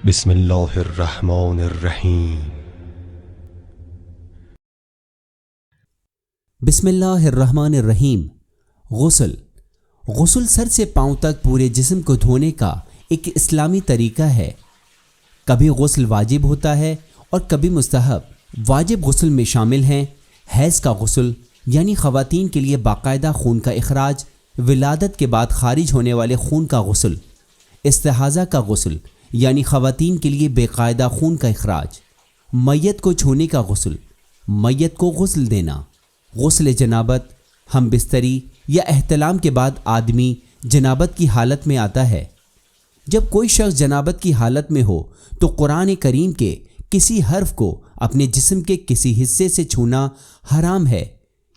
بسم اللہ الرحمن الرحیم۔ بسم اللہ الرحمن الرحیم۔ غسل سر سے پاؤں تک پورے جسم کو دھونے کا ایک اسلامی طریقہ ہے۔ کبھی غسل واجب ہوتا ہے اور کبھی مستحب۔ واجب غسل میں شامل ہیں حیض کا غسل یعنی خواتین کے لیے باقاعدہ خون کا اخراج، ولادت کے بعد خارج ہونے والے خون کا غسل، استحاضہ کا غسل یعنی خواتین کے لیے بے قاعدہ خون کا اخراج، میت کو چھونے کا غسل، میت کو غسل دینا، غسل جنابت، ہم بستری یا احتلام کے بعد آدمی جنابت کی حالت میں آتا ہے۔ جب کوئی شخص جنابت کی حالت میں ہو تو قرآن کریم کے کسی حرف کو اپنے جسم کے کسی حصے سے چھونا حرام ہے،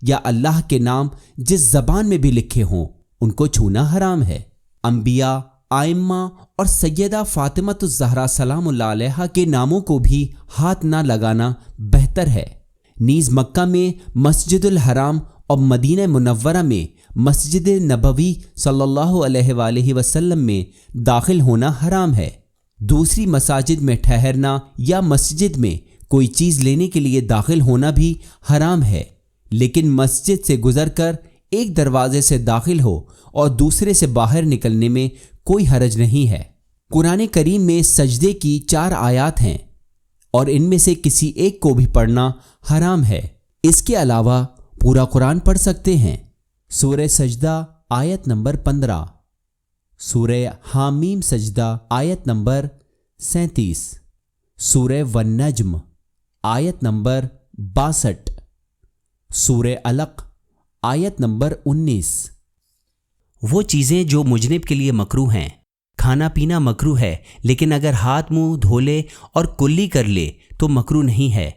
یا اللہ کے نام جس زبان میں بھی لکھے ہوں ان کو چھونا حرام ہے۔ انبیاء، ائمہ اور سیدہ فاطمہ الزہرا سلام اللہ علیہا کے ناموں کو بھی ہاتھ نہ لگانا بہتر ہے۔ نیز مکہ میں مسجد الحرام اور مدینہ منورہ میں مسجد نبوی صلی اللہ علیہ وآلہ وسلم میں داخل ہونا حرام ہے۔ دوسری مساجد میں ٹھہرنا یا مسجد میں کوئی چیز لینے کے لیے داخل ہونا بھی حرام ہے، لیکن مسجد سے گزر کر ایک دروازے سے داخل ہو اور دوسرے سے باہر نکلنے میں کوئی حرج نہیں ہے۔ قرآن کریم میں سجدے کی 4 آیات ہیں اور ان میں سے کسی ایک کو بھی پڑھنا حرام ہے۔ اس کے علاوہ پورا قرآن پڑھ سکتے ہیں۔ سورہ سجدہ آیت نمبر 15، سورہ حامیم سجدہ آیت نمبر 37، سورہ والنجم آیت نمبر 62، سورہ علق آیت نمبر 19۔ وہ چیزیں جو مجنب کے لیے مکروہ ہیں، کھانا پینا مکروہ ہے، لیکن اگر ہاتھ منہ دھو لے اور کلی کر لے تو مکروہ نہیں ہے۔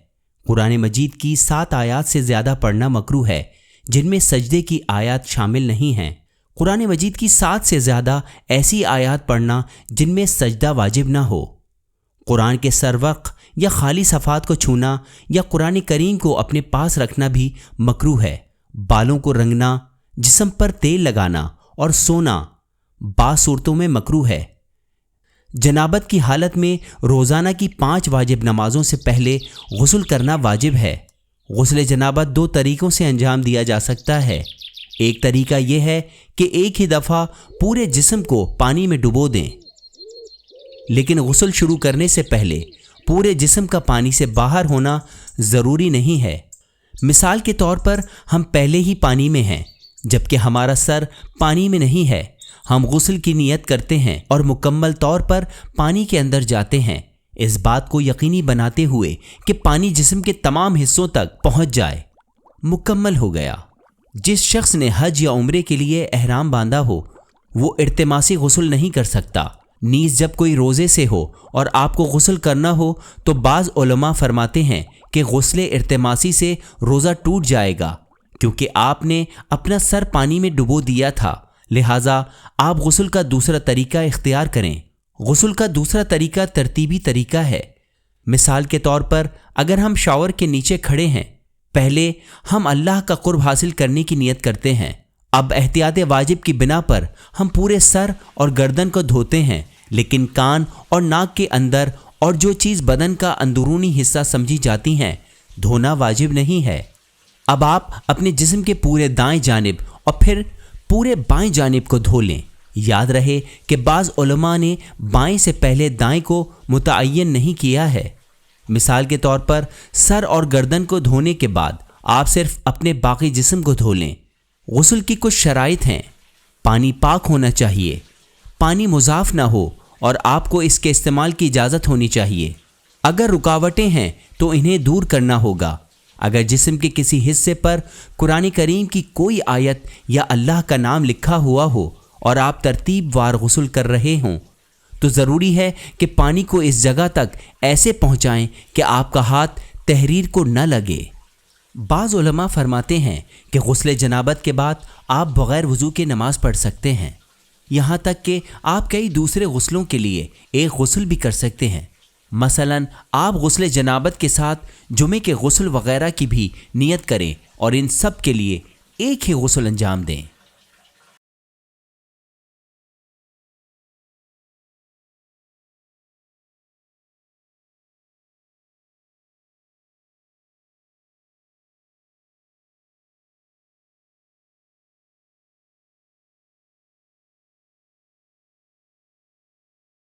قرآن مجید کی 7 آیات سے زیادہ پڑھنا مکروہ ہے جن میں سجدے کی آیات شامل نہیں ہیں۔ قرآن مجید کی 7 سے زیادہ ایسی آیات پڑھنا جن میں سجدہ واجب نہ ہو۔ قرآن کے سروق یا خالی صفحات کو چھونا یا قرآن کریم کو اپنے پاس رکھنا بھی مکروہ ہے۔ بالوں کو رنگنا، جسم پر تیل لگانا اور سونا بعض صورتوں میں مکروہ ہے۔ جنابت کی حالت میں روزانہ کی 5 واجب نمازوں سے پہلے غسل کرنا واجب ہے۔ غسل جنابت 2 طریقوں سے انجام دیا جا سکتا ہے۔ ایک طریقہ یہ ہے کہ ایک ہی دفعہ پورے جسم کو پانی میں ڈبو دیں، لیکن غسل شروع کرنے سے پہلے پورے جسم کا پانی سے باہر ہونا ضروری نہیں ہے۔ مثال کے طور پر ہم پہلے ہی پانی میں ہیں جبکہ ہمارا سر پانی میں نہیں ہے۔ ہم غسل کی نیت کرتے ہیں اور مکمل طور پر پانی کے اندر جاتے ہیں، اس بات کو یقینی بناتے ہوئے کہ پانی جسم کے تمام حصوں تک پہنچ جائے۔ مکمل ہو گیا۔ جس شخص نے حج یا عمرے کے لیے احرام باندھا ہو وہ ارتماسی غسل نہیں کر سکتا۔ نیز جب کوئی روزے سے ہو اور آپ کو غسل کرنا ہو تو بعض علماء فرماتے ہیں کہ غسل ارتماسی سے روزہ ٹوٹ جائے گا، کیونکہ آپ نے اپنا سر پانی میں ڈبو دیا تھا، لہٰذا آپ غسل کا دوسرا طریقہ اختیار کریں۔ غسل کا دوسرا طریقہ ترتیبی طریقہ ہے۔ مثال کے طور پر اگر ہم شاور کے نیچے کھڑے ہیں، پہلے ہم اللہ کا قرب حاصل کرنے کی نیت کرتے ہیں، اب احتیاط واجب کی بنا پر ہم پورے سر اور گردن کو دھوتے ہیں، لیکن کان اور ناک کے اندر اور جو چیز بدن کا اندرونی حصہ سمجھی جاتی ہیں دھونا واجب نہیں ہے۔ اب آپ اپنے جسم کے پورے دائیں جانب اور پھر پورے بائیں جانب کو دھو لیں۔ یاد رہے کہ بعض علماء نے بائیں سے پہلے دائیں کو متعین نہیں کیا ہے۔ مثال کے طور پر سر اور گردن کو دھونے کے بعد آپ صرف اپنے باقی جسم کو دھو لیں۔ غسل کی کچھ شرائط ہیں۔ پانی پاک ہونا چاہیے، پانی مضاف نہ ہو اور آپ کو اس کے استعمال کی اجازت ہونی چاہیے۔ اگر رکاوٹیں ہیں تو انہیں دور کرنا ہوگا۔ اگر جسم کے کسی حصے پر قرآن کریم کی کوئی آیت یا اللہ کا نام لکھا ہوا ہو اور آپ ترتیب وار غسل کر رہے ہوں تو ضروری ہے کہ پانی کو اس جگہ تک ایسے پہنچائیں کہ آپ کا ہاتھ تحریر کو نہ لگے۔ بعض علماء فرماتے ہیں کہ غسل جنابت کے بعد آپ بغیر وضو کے نماز پڑھ سکتے ہیں، یہاں تک کہ آپ کئی دوسرے غسلوں کے لیے ایک غسل بھی کر سکتے ہیں۔ مثلا آپ غسل جنابت کے ساتھ جمعے کے غسل وغیرہ کی بھی نیت کریں اور ان سب کے لیے ایک ہی غسل انجام دیں۔